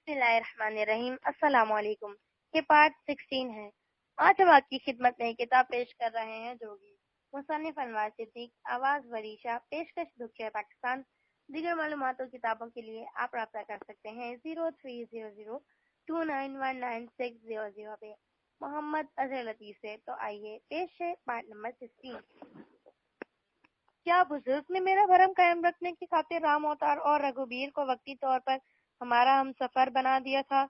بسم اللہ الرحمن الرحیم۔ السلام علیکم۔ یہ پارٹ 16 ہے۔ آج ہم آپ کی خدمت میں کتاب پیش کر رہے ہیں جوگی، مصنف انوار صدیق، آواز وریشہ، پیشکش دکھیا پاکستان۔ دیگر معلومات اور کتابوں کے لیے آپ رابطہ کر سکتے ہیں 0300291960 پہ محمد اظہر لطیف سے۔ تو آئیے پیش ہے پارٹ نمبر 16۔ کیا بزرگ نے میرا بھرم قائم رکھنے کی خاطر رام اوتار اور رگھوبیر کو وقتی طور پر ہمارا ہم سفر بنا دیا تھا،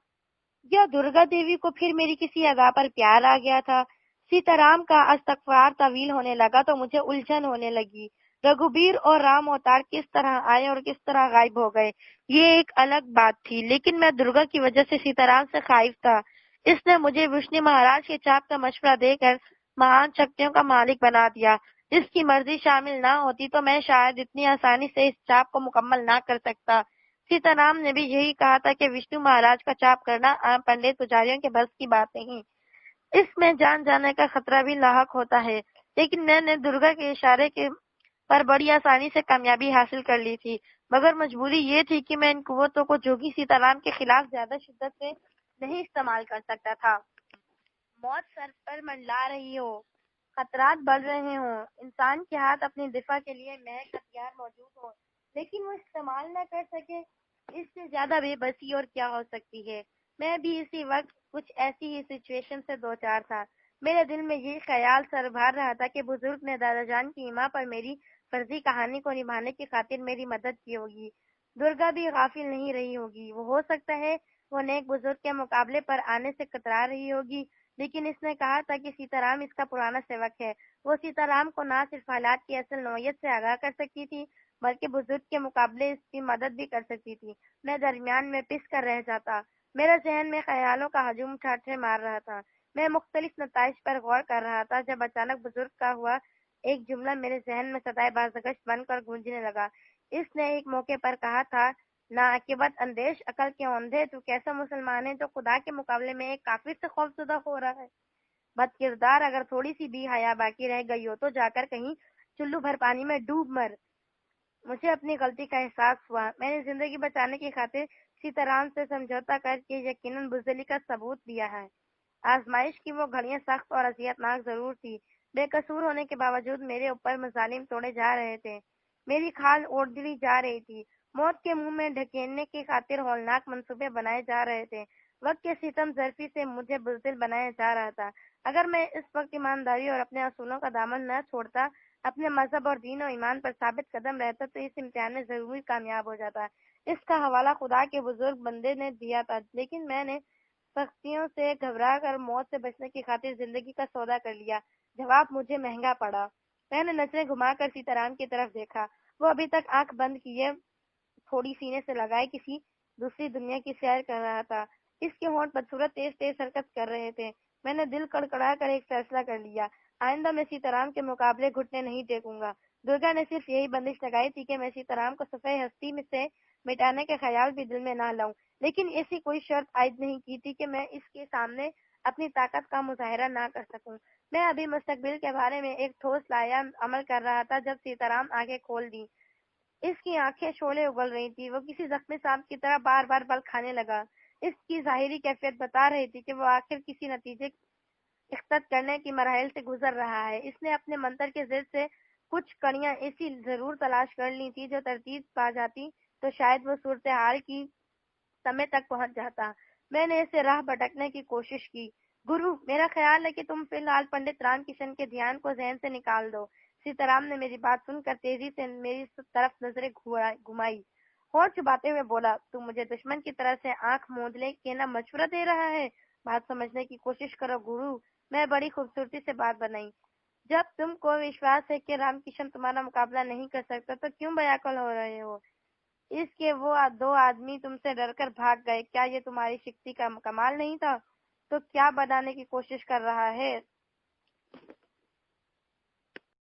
یا درگا دیوی کو پھر میری کسی ادا پر پیار آ گیا تھا؟ سیتا رام کا استغفار طویل ہونے لگا تو مجھے الجھن ہونے لگی۔ رگھوبیر اور رام اوتار کس طرح آئے اور کس طرح غائب ہو گئے یہ ایک الگ بات تھی، لیکن میں درگا کی وجہ سے سیتا رام سے خائف تھا۔ اس نے مجھے وشنو مہاراج کے چاپ کا مشورہ دے کر مہان شکتیوں کا مالک بنا دیا۔ اس کی مرضی شامل نہ ہوتی تو میں شاید اتنی آسانی سے اس چاپ کو مکمل نہ کر سکتا۔ سیتا رام نے بھی یہی کہا تھا کہ وشنو مہاراج کا چاپ کرنا عام پنڈت پجاریوں کے بس کی بات نہیں، اس میں جان جانے کا خطرہ بھی لاحق ہوتا ہے، لیکن میں نے درگا کے اشارے کے پر بڑی آسانی سے کامیابی حاصل کر لی تھی، مگر مجبوری یہ تھی کہ میں ان قوتوں کو جوگی سیتا رام کے خلاف زیادہ شدت سے نہیں استعمال کر سکتا تھا۔ موت سر پر منڈلا رہی ہو، خطرات بڑھ رہے ہوں، انسان کے ہاتھ اپنی دفاع کے لیے محض ہتھیار موجود ہو لیکن وہ استعمال نہ کر سکے، اس سے زیادہ بے بسی اور کیا ہو سکتی ہے۔ میں بھی اسی وقت کچھ ایسی ہی سچویشن سے دوچار تھا۔ میرے دل میں یہ خیال سربھار رہا تھا کہ بزرگ نے دادا جان کی ایما پر میری فرضی کہانی کو نبھانے کی خاطر میری مدد کی ہوگی۔ درگا بھی غافل نہیں رہی ہوگی، وہ ہو سکتا ہے وہ نیک بزرگ کے مقابلے پر آنے سے کترا رہی ہوگی، لیکن اس نے کہا تھا کہ سیتا رام اس کا پرانا سیوک ہے۔ وہ سیتا رام کو نہ صرف حالات کی اصل نوعیت سے آگاہ کر سکتی تھی بلکہ بزرگ کے مقابلے اس کی مدد بھی کر سکتی تھی۔ میں درمیان میں پس کر رہ جاتا، میرے ذہن میں خیالوں کا ہجوم ٹھاٹھے مار رہا تھا۔ میں مختلف نتائج پر غور کر رہا تھا جب اچانک بزرگ کا ہوا ایک جملہ میرے ذہن میں صدائے بازگشت بن کر گونجنے لگا۔ اس نے ایک موقع پر کہا تھا، ناعاقبت اندیش عقل کے اوندھے، تو کیسا مسلمان ہے جو خدا کے مقابلے میں ایک کافر سے خوفزدہ ہو رہا ہے؟ بد کردار، اگر تھوڑی سی بھی حیا باقی رہ گئی ہو تو جا کر کہیں چلو بھر پانی میں ڈوب مر۔ مجھے اپنی غلطی کا احساس ہوا۔ میں نے زندگی بچانے کی خاطر سیتا رام سے سمجھوتا کر کے یقیناً بزدلی کا ثبوت دیا ہے۔ آزمائش کی وہ گھڑیاں سخت اور اذیت ناک ضرور تھی، بے قصور ہونے کے باوجود میرے اوپر مظالم توڑے جا رہے تھے، میری کھال اوڑھلی جا رہی تھی، موت کے منہ میں ڈھکیلنے کی خاطر ہولناک منصوبے بنائے جا رہے تھے، وقت کے ستم ظرفی سے مجھے بزدل بنایا جا رہا تھا۔ اگر میں اس وقت ایمانداری اور اپنے اصولوں کا دامن نہ چھوڑتا، اپنے مذہب اور دین و ایمان پر ثابت قدم رہتا تو اس امتحان میں ضرور کامیاب ہو جاتا۔ اس کا حوالہ خدا کے بزرگ بندے نے دیا تھا، لیکن میں نے سختیوں سے گھبرا کر موت سے بچنے کی خاطر زندگی کا سودا کر لیا۔ جواب مجھے مہنگا پڑا۔ میں نے نظریں گھما کر سیتا رام کی طرف دیکھا۔ وہ ابھی تک آنکھ بند کیے تھوڑی سینے سے لگائے کسی دوسری دنیا کی سیر کر رہا تھا۔ اس کے ہونٹ بدصورت تیز تیز حرکت کر رہے تھے۔ میں نے دل کڑکڑا کر ایک فیصلہ کر لیا، آئندہ میں سیتا رام کے مقابلے گھٹنے نہیں ٹیکوں گا۔ درگا نے صرف یہی بندش لگائی تھی کہ میں سیتا رام کو صفحہ ہستی میں سے مٹانے کے خیال بھی دل میں نہ لاؤں، لیکن ایسی کوئی شرط عائد نہیں کی تھی کہ میں اس کے سامنے اپنی طاقت کا مظاہرہ نہ کر سکوں۔ میں ابھی مستقبل کے بارے میں ایک ٹھوس لائحہ عمل کر رہا تھا جب سیتا رام آنکھیں کھول دی۔ اس کی آنکھیں شعلے اگل رہی تھی، وہ کسی زخمی سانپ کی طرح بار بار بل کھانے لگا۔ اس کی ظاہری کیفیت بتا رہی تھی کہ وہ آخر کسی نتیجے اختت کرنے کی مراحل سے گزر رہا ہے۔ اس نے اپنے منتر کے ضد سے کچھ کڑیاں ایسی ضرور تلاش کر لی تھی جو ترتیب پا جاتی تو شاید وہ صورتحال کی سمے تک پہنچ جاتا۔ میں نے اسے راہ بھٹکنے کی کوشش کی۔ گرو، میرا خیال ہے کہ تم فی الحال پنڈت رام کشن کے دھیان کو ذہن سے نکال دو۔ سیتا رام نے میری بات سن کر تیزی سے میری طرف نظریں گھمائی، ہونٹ چباتے ہوئے بولا، تم مجھے دشمن کی طرح سے آنکھ موندلے کے نہ مشورہ دے رہا ہے؟ بات سمجھنے کی کوشش کرو گرو۔ میں بڑی خوبصورتی سے بات بنائی، جب تم کو وشواس ہے کہ رام کشن تمہارا مقابلہ نہیں کر سکتا تو کیوں بیاکل ہو رہے ہو؟ اس کے وہ دو آدمی تم سے ڈر کر بھاگ گئے، کیا یہ تمہاری شکتی کا کمال نہیں تھا؟ تو کیا بنانے کی کوشش کر رہا ہے؟